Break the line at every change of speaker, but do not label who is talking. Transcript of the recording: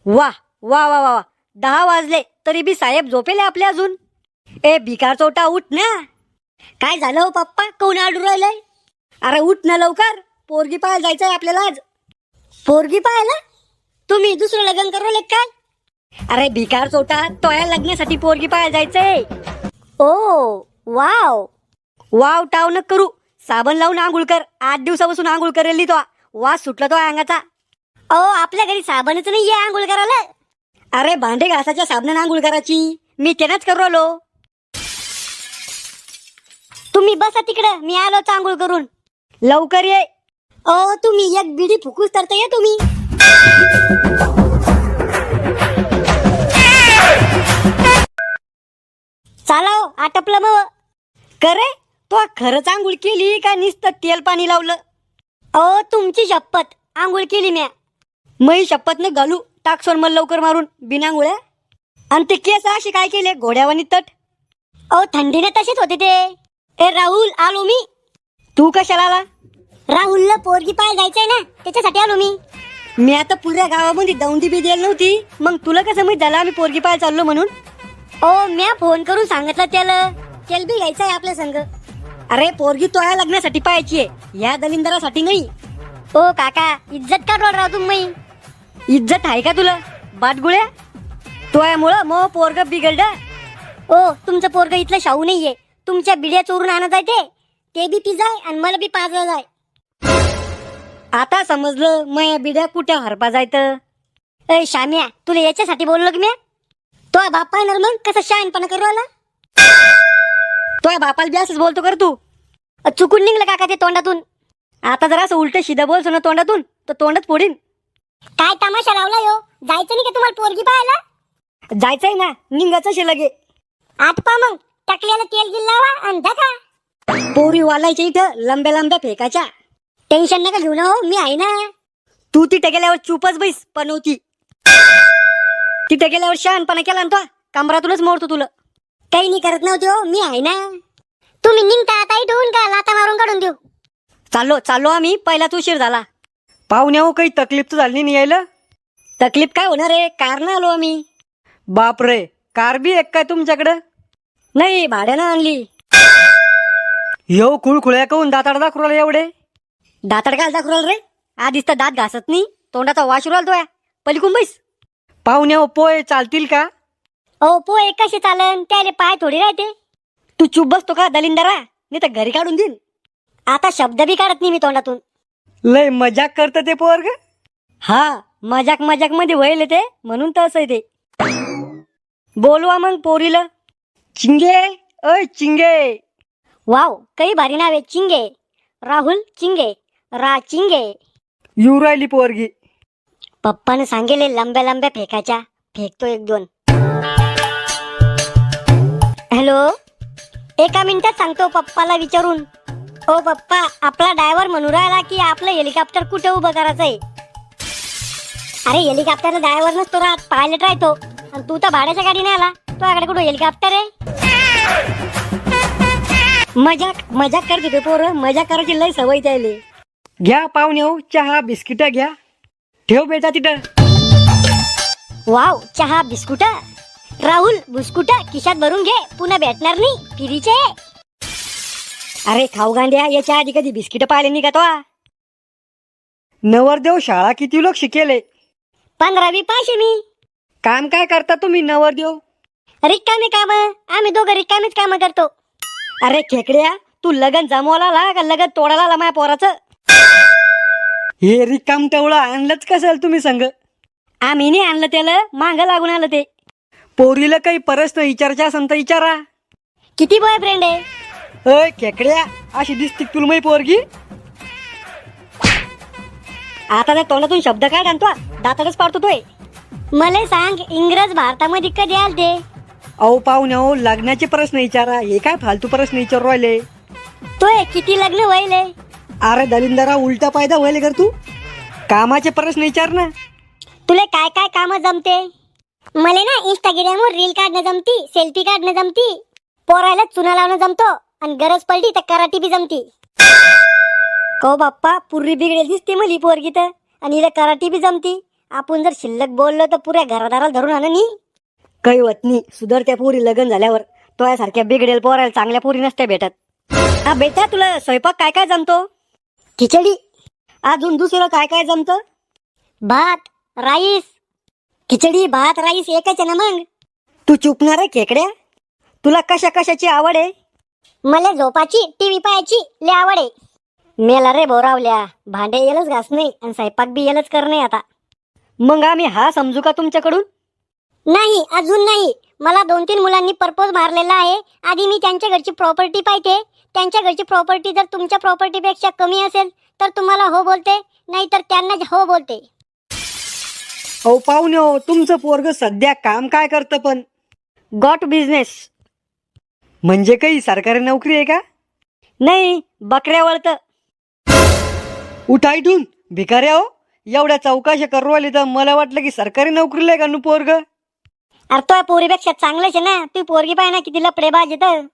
वा वा वा वा वा. 10 वाजले तरी बी साहेब झोपेले आपले अजून. ए भिकार चोटा उठ ना. काय झालं हो पप्पा, कोण आडू राहिलंय? अरे उठ ना लवकर, पोरगी पाहायला जायचंय आपल्याला आज. पोरगी पाहायला? तुम्ही दुसरं लग्न करवले काय? अरे भिकार चोटा, तोया लग्नासाठी पोरगी पाहायला जायचंय. ओ वाव वाव टाव न करू, साबण लावून आंघोळ कर. 8 दिवसापासून आंघोळ करेली तो, वास सुटला तो अंगाचा. अहो आपल्या घरी साबणच नाही आहे आंघोळ करायला. अरे भांडे घासाच्या साबणाने आंघोळ करायची, मी तेच करू राहिलो. तुम्ही बसा तिकडं, मी आलो आंघोळ करून. लवकर ये. तुम्ही एक बिडी फुकूस तरता ये तुम्ही. चालाव आटपलं मग. करे तो खरंच आंघोळ केली का नुसतं तेल पाणी लावलं? तुमची शपथ, आंघोळ केली म्या. मै शपथ न घालू टाकसोन मला लवकर मारून बिनांगुळ्या. आणि ते केस असे काय केले घोड्यावानी तट? थंडीने तसेच होते ते. ए राहुल, आलो मी. तू कशाला आला? राहुलला पोरगी पाहायला जायचंय ना, त्याच्यासाठी आलो मी. मी आता पुऱ्या गावामध्ये दौंडी बी द्यायला नव्हती, मग तुला कसं माहित झालं आम्ही पोरगी पाहायला चाललो म्हणून? म्या फोन करून सांगितलं त्याला, तेल बी घ्यायचंय आपल्या संग. अरे पोरगी तोया लग्नासाठी पाहायची आहे, या दलिंदरासाठी नाही. काका, इज्जत का राव तुम्ही? इज्जत आहे का तुला बाटगुळ्या? तोयामुळं मग पोरग बिघडलं. तुमचं पोरग इथलं शाहू नाहीये, तुमच्या बिड्या चोरून आणत आहे ते बी पिजाय आणि मला बी पाजलं जाय. आता समजलं मग बिड्या कुठे हरपा जायचं. शाम्या, तुला याच्यासाठी बोललो की म्या? तो बापा येणार मग कसं शहाणपणा करू आला? तो बापाला बी असंच बोलतो कर तू. चुकून निघलं काका ते तोंडातून. आता जरा असं उलट शिदा बोलतो ना तोंडातून तर तोंडच फोडीन. काय तमाशा लावला यो? जायचं नाही का तुम्हाला पोरगी पाहायला? जायचंय ना, निघायचं शे लगे. आटपा मग, टाकल्याला तेल गिल लावा आणि धका. पोरी वालायच्या इथं लंब्या लंब्या फेकाच्या. टेन्शन नका घेऊ ना, हो मी आहे ना. तू तिथे गेल्यावर चुपच बैस पनवती. तिथे गेल्यावर शहाणपणा केला ना तो, कमरातूनच मोडतो तुला. काही नाही करत नव्हते हो, मी आहे ना. तुम्ही निघता आता इथून का लाता मारून काढून देऊ? चाललो आम्ही, पहिलाच उशीर झाला.
पाहुण्यावर काही तकलीफ तर झाली नाही यायला?
तकलीफ काय होणार आहे, कारनं आलो आम्ही.
बापरे, कार बी एक काय तुमच्याकडं?
नाही, भाड्यानं आणली.
येऊ खुळखुळ्या कहून दाताड दाखवला एवढे?
दाताड काय दाखवलं रे? आधीच तर दात घासत नाही, तोंडाचा वाश उराल तो. पलीकडून बैस.
पाहुण्यावर पोहे चालतील का?
पोहे कसे चालन, त्याले पाय थोडी राहते. तू चुप बसतो का दलिंदरा, नाही तर घरी काढून देईन. आता शब्द बी काढत नाही मी तोंडातून.
लय मजाक करत ते पोरग.
हा, मजाक मध्ये व्हायला ते, म्हणून तर असं ते. बोलवा मग पोरीला.
चिंगे, अय चिंगे.
वाव, काही भारी नाव आहे. चिंगे, राहुल चिंगे, रा चिंगे.
येऊ राहिली पोरगी.
पप्पाने सांगेले लंब्या लंब्या फेकाच्या, फेकतो 1-2. हॅलो, 1 मिनिटात सांगतो पप्पाला विचारून. पप्पा, आपला ड्रायव्हर म्हणून राहिला की आपलं हेलिकॉप्टर कुठे उभं करायचंय? अरे हेलिकॉप्टरला ड्रायव्हर नसतो राहत, पायलट राहतो. आणि तू तर भाड्याच्या गाडीने आला, तुझ्याकडे कुठं हेलिकॉप्टर आहे? मजाक करते ते पोरं, मजाक करायची लय सवय त्याले.
घ्या पाहुण्यावर चहा बिस्किट घ्या, ठेव बेटा तिथं.
वाव, चहा बिस्कुट. राहुल, बिस्कुट खिशात भरून घे, पुन्हा भेटणार नाही फिरीचे. अरे खाऊ गांड्या, याच्या आधी कधी बिस्किट पाहिले नाही का तो?
नवरदेव शाळा किती लोक शिकेले?
15वी पाशे मी.
काम काय करता तुम्ही नवरदेव?
रिकामी काम, आम्ही दोघं रिकामीच काम करतो. अरे खेकड्या, तू लगन जमवला ला का लगन तोडाला आला माझ्या पोराचं?
हे रिकाम टवळा आणलंच कसं तुम्ही संग?
आम्ही नाही आणलं, त्याला मांग लागून आलं ते.
पोरीला काही प्रश्न विचारायचा असेल तर विचारा.
किती बॉयफ्रेंड आहे?
अय खेकड्या, अशी दिसती तुला मै पोरगी?
आता त्या तोंडातून शब्द काय आणतो, दाताडच पाडतो तोय. मला सांग, इंग्रज भारतामध्ये कधी आलते?
अहो पाहुण्याहो, लग्नाचे प्रश्न विचारा, हे काय फालतू प्रश्न विचारू राहिले?
तोय किती लग्न व्हायले?
अरे दलिंदरा, उलटा फायदा व्हायले कर तू. कामाचे प्रश्न विचार ना.
तुला काय काय काम जमते? मला ना इंस्टाग्रामवर रील काढणं जमती, सेल्फी काढणं जमती, पोरायला चुना लावणं जमतो, आणि गरज पडली तर कराटी बी जमती. को बाप्पा, पुर्री बिगडेल दिसते मली पोरगी तर, आणि हिला कराटी बी जमती, आपण जर शिल्लक बोललो तर पुऱ्या घरादाराला धरून आणा नी.
काही होत नाही, सुधारत्या पोरी लग्न झाल्यावर. तो यासारख्या बिघडेल पोरायला चांगल्या पोरी नसत्या भेटत.
हा बेटा, तुला स्वयंपाक काय काय जमतो? खिचडी.
अजून दुसरं काय काय जमतं?
भात, राईस. खिचडी, भात, राईस एकच आहे ना मग.
तू चुकणार आहे खेकड्या? तुला कशा कशाची आवड आहे?
मला झोपाची, टीव्ही पाहायची लय आवड आहे. मेला रे बोरावल्या, भांडे येलच घास नाही आणि स्वयंपाक बी येलच करणे आता.
मग आम्ही हा समजू का तुमच्याकडून?
नाही, अजून नाही. मला 2-3 मुलांनी प्रपोज मारलेला आहे. आधी मी त्यांच्या घरची प्रॉपर्टी पाहते. त्यांच्या घरची प्रॉपर्टी जर तुमच्या प्रॉपर्टीपेक्षा कमी असेल तर तुम्हाला हो बोलते, नाही तर त्यांना हो बोलते.
अहो पाहुणे हो, तुमचं पोरग सध्या काम काय करतं पण?
Got business.
म्हणजे काही सरकारी नोकरी आहे का?
नाही, बकऱ्या वळतं.
उठा इथून भिकाऱ्या हो. एवढ्या चौकाशी करू राहिली तर मला वाटलं की सरकारी नोकरीला आहे का नु पोरग.
अरे तो पोरीपेक्षा चांगलंच आहे ना. तू पोरगी पाय ना किती लपडे बाज येतं.